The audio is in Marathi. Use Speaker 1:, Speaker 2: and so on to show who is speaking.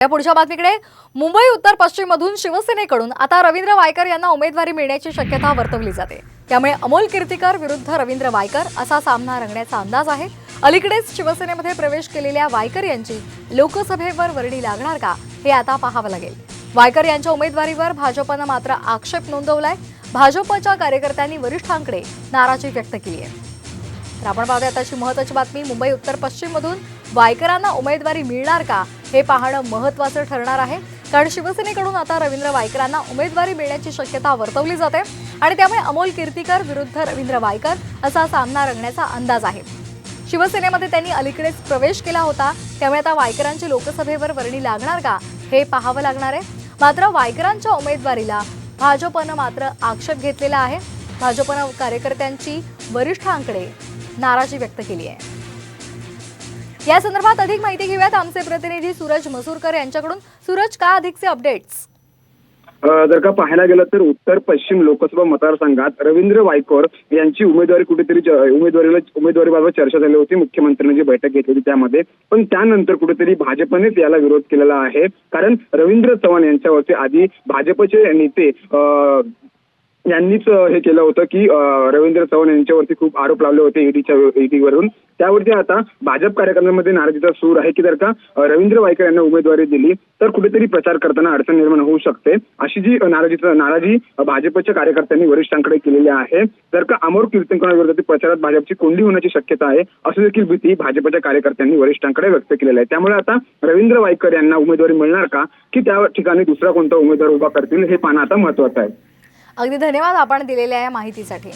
Speaker 1: या पुढच्या बातमीकडे मुंबई उत्तर पश्चिम मधून शिवसेनेकडून आता रवींद्र वायकर यांना उमेदवारी मिळण्याची शक्यता वर्तवली जाते। त्यामुळे अमोल कीर्तीकर विरुद्ध रवींद्र वायकर असा सामना रंगण्याचा अंदाज आहे। अलीकडेच शिवसेनेमध्ये प्रवेश केलेल्या वायकर यांची लोकसभेवर वर्णी लागणार का हे आता पाहावं लागेल। वायकर यांच्या उमेदवारीवर भाजपने मात्र आक्षेप नोंदवलाय। भाजपच्या कार्यकर्त्यांनी वरिष्ठांकडे नाराजी व्यक्त केली आहे। तर आपण पाहूया त्याची महत्त्वाची बातमी। मुंबई उत्तर पश्चिम मधून वायकरांना उमेदवारी मिळणार का हे पाहणं महत्त्वाचं ठरणार आहे, कारण शिवसेनेकडून आता रवींद्र वायकरांना उमेदवारी मिळण्याची शक्यता वर्तवली जाते आणि त्यामुळे अमोल कीर्तीकर विरुद्ध रवींद्र वायकर असा सामना रंगण्याचा अंदाज आहे। शिवसेनेमध्ये त्यांनी अलीकडेच प्रवेश केला होता, त्यामुळे आता वायकरांची लोकसभेवर वर्णी लागणार का हे पाहावं लागणार आहे। मात्र वायकरांच्या उमेदवारीला भाजपनं मात्र आक्षेप घेतलेला आहे। भाजपनं कार्यकर्त्यांची वरिष्ठांकडे नाराजी व्यक्त केली आहे। या संदर्भात अधिक माहिती घेऊयात आमचे प्रतिनिधी सूरज मसूरकर यांच्याकडून। सूरज, काय अधिकचे अपडेट्स?
Speaker 2: जर का पाहायला गेलं तर उत्तर पश्चिम लोकसभा मतदारसंघात रवींद्र वायकर यांची उमेदवारी कुठेतरी उमेदवारीबाबत चर्चा झाली होती। मुख्यमंत्र्यांनी जी बैठक घेतली होती त्यामध्ये, पण त्यानंतर कुठेतरी भाजपनेच याला विरोध केलेला आहे। कारण रवींद्र चव्हाण यांच्यावरती आधी भाजपचे नेते यांनीच हे केलं होतं की रवींद्र चव्हाण यांच्यावरती खूप आरोप लावले होते ईडीवरून। त्यावरती आता भाजप कार्यकर्त्यांमध्ये नाराजीचा सूर आहे की जर का रवींद्र वायकर यांना उमेदवारी दिली तर कुठेतरी प्रचार करताना अडचण निर्माण होऊ शकते, अशी जी नाराजी भाजपच्या कार्यकर्त्यांनी वरिष्ठांकडे केलेली आहे। जर का अमोल कीर्तनविरोधात प्रचारात भाजपची कोंडी होण्याची शक्यता आहे अशी देखील भीती भाजपच्या कार्यकर्त्यांनी वरिष्ठांकडे व्यक्त केलेली आहे। त्यामुळे आता रवींद्र वायकर यांना उमेदवारी मिळणार का की त्या ठिकाणी दुसरा कोणता उमेदवार उभा करतील हे पाहणं आता महत्त्वाचं आहे।
Speaker 1: अगदी धन्यवाद आपण दिलेल्या या माहितीसाठी।